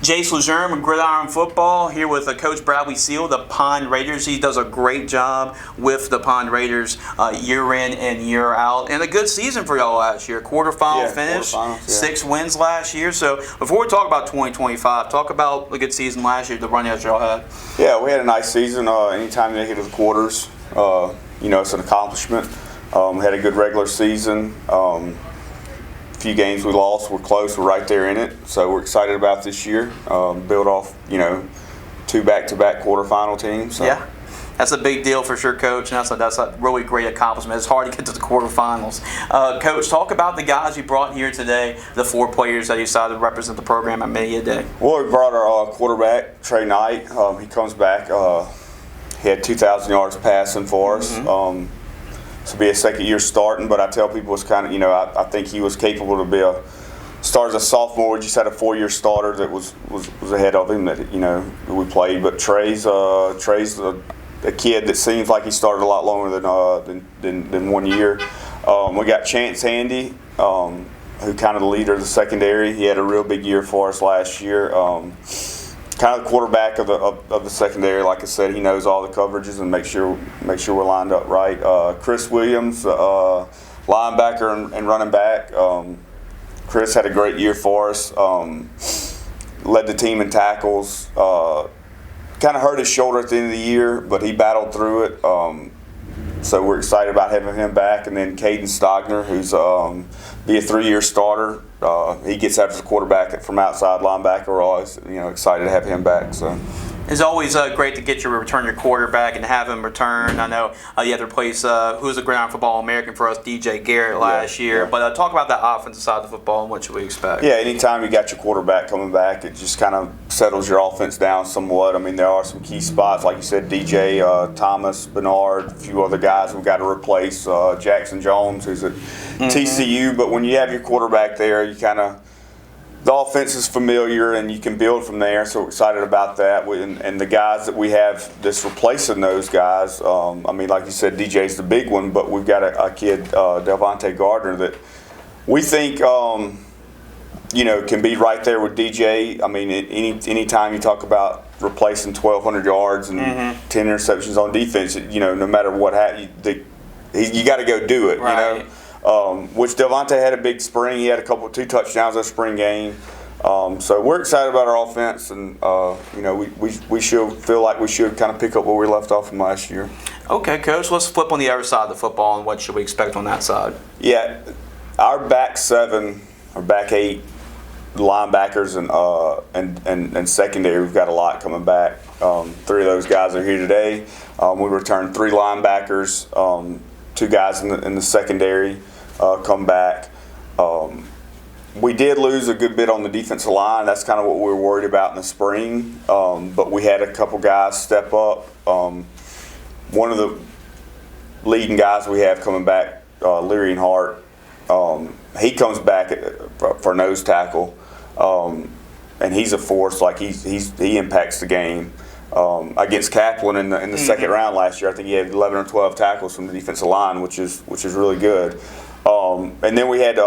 Jace Lejeune with Gridiron Football here with Coach Bradley Seal, the Pond Raiders. He does a great job with the Pond Raiders year in and year out. And a good season for y'all last year. Quarterfinal finish, 6 wins last year. So before we talk about 2025, talk about the good season last year, the run that y'all had. Yeah, we had a nice season. Anytime they hit the quarters, it's an accomplishment. We had a good regular season. Few games we lost, we're close, we're right there in it, so we're excited about this year. Build off 2 back-to-back quarterfinal teams. So. Yeah, that's a big deal for sure, Coach, and that's a really great accomplishment. It's hard to get to the quarterfinals. Coach, talk about the guys you brought here today, the 4 players that you decided to represent the program at Media Day. Well, we brought our quarterback, Trey Knight. He comes back. He had 2,000 yards passing for us. This will be a second year starting, but I tell people it's kind of, I think he was capable to start as a sophomore. We just had a 4-year starter that was ahead of him that, we played. But Trey's a kid that seems like he started a lot longer than 1 year. We got Chance Handy, who kind of the leader of the secondary. He had a real big year for us last year. Kind of the quarterback of the secondary. Like I said, he knows all the coverages and make sure we're lined up right. Chris Williams, linebacker and running back. Chris had a great year for us. Led the team in tackles. Kind of hurt his shoulder at the end of the year, but he battled through it. So we're excited about having him back. And then Caden Stogner, who's be a 3-year starter. He gets after the quarterback from outside linebacker. We're always excited to have him back. So. It's always great to return your quarterback and have him return. I know you had to replace who was a Gridiron Football American for us, DJ Garrett last year. Yeah. But talk about that offensive side of the football and what should we expect? Yeah, anytime you got your quarterback coming back, it just kind of settles your offense down somewhat. I mean, there are some key spots, like you said, DJ, Thomas, Bernard, a few other guys we've got to replace. Jackson Jones, who's at TCU. But when you have your quarterback there, you kind of – the offense is familiar, and you can build from there. So we're excited about that. And the guys that we have that's replacing those guys, like you said, DJ's the big one, but we've got a kid, Delvonte Gardner, that we think, can be right there with DJ. I mean, any time you talk about replacing 1,200 yards and 10 interceptions on defense, no matter what happens, you got to go do it, right. Which Delvonte had a big spring. He had 2 touchdowns that spring game. So we're excited about our offense, and we should feel like we should kind of pick up where we left off from last year. Okay, Coach. Let's flip on the other side of the football, and what should we expect on that side? Yeah, our back 7 or back 8 linebackers and secondary, we've got a lot coming back. 3 of those guys are here today. We returned 3 linebackers, 2 guys in the secondary. Come back. We did lose a good bit on the defensive line. That's kind of what we were worried about in the spring. But we had a couple guys step up. One of the leading guys we have coming back, Leary and Hart, he comes back for nose tackle, and he's a force. Like he impacts the game. Against Kaplan in the second round last year, I think he had 11 or 12 tackles from the defensive line, which is really good. And then we had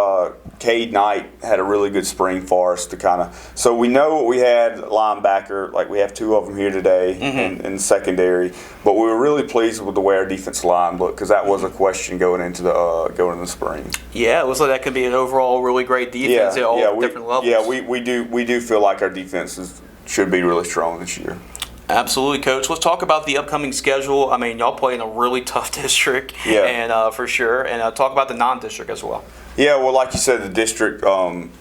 Cade Knight had a really good spring for us to kind of. So we know what we had linebacker, like we have 2 of them here today in secondary. But we were really pleased with the way our defensive line looked, because that was a question going into the spring. Yeah, it looks like that could be an overall really great defense at all different levels. Yeah, we do feel like our defenses should be really strong this year. Absolutely, Coach. Let's talk about the upcoming schedule. I mean, y'all play in a really tough district, and for sure. And talk about the non-district as well. Yeah, well, like you said, the district, AME,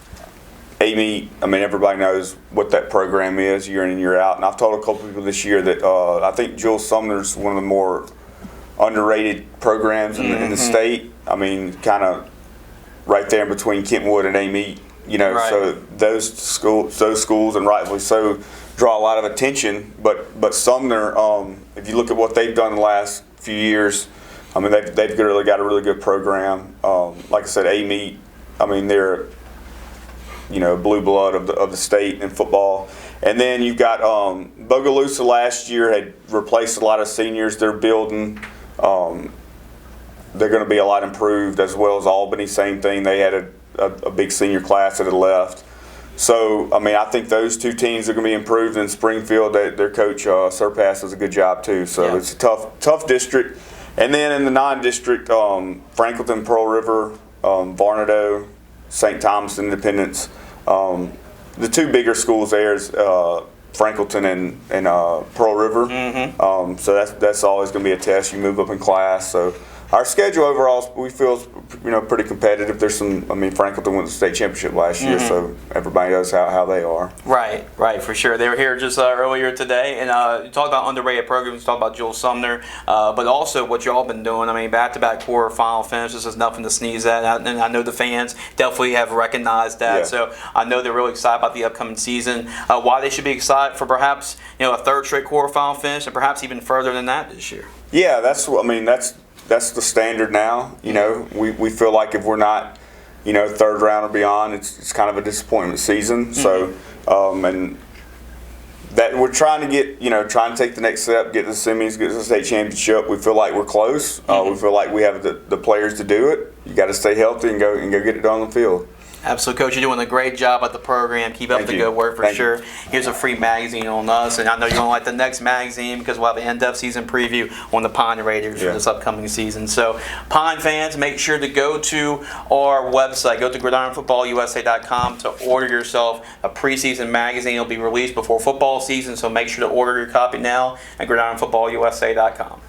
everybody knows what that program is year in and year out. And I've told a couple people this year that I think Jules Sumner's one of the more underrated programs in the state. I mean, kind of right there in between Kentwood and AME. Right. So those schools, and rightfully so, draw a lot of attention. But Sumner, if you look at what they've done in the last few years, they've really got a really good program. Like I said, AME, they're blue blood of the state in football. And then you've got Bogalusa last year had replaced a lot of seniors. They're building. They're going to be a lot improved, as well as Albany. Same thing. They had a big senior class that had left. So, I mean, I think those two teams are going to be improved in Springfield. Their coach, Surpass, does a good job, too. So, Yeah. it's a tough district. And then in the non-district, Franklinton, Pearl River, Varnado, St. Thomas, Independence. The two bigger schools there is Franklinton and Pearl River. Mm-hmm. So that's always going to be a test. You move up in class. So our schedule overall, we feel is, pretty competitive. There's some. I mean, Franklinton won the state championship last year, so everybody knows how they are. Right, for sure. They were here just earlier today, and you talked about underrated programs, you talked about Joel Sumner, but also what y'all been doing. I mean, back-to-back quarterfinal finishes is nothing to sneeze at, and I know the fans definitely have recognized that. Yeah. So I know they're really excited about the upcoming season. Why they should be excited for perhaps a third straight quarterfinal finish, and perhaps even further than that this year. Yeah, that's the standard now. We feel like if we're not, third round or beyond, it's kind of a disappointment season. So, and that we're trying to get, trying to take the next step, get to the semis, get to the state championship. We feel like we're close. We feel like we have the players to do it. You got to stay healthy and go get it done on the field. Absolutely, Coach. You're doing a great job at the program. Keep up Thank the you. good work for Thank sure. you. Here's a free magazine on us, and I know you're going to like the next magazine because we'll have an in-depth season preview on the Pine Raiders for this upcoming season. So, Pine fans, make sure to go to our website. Go to GridironFootballUSA.com to order yourself a preseason magazine. It'll be released before football season, so make sure to order your copy now at GridironFootballUSA.com.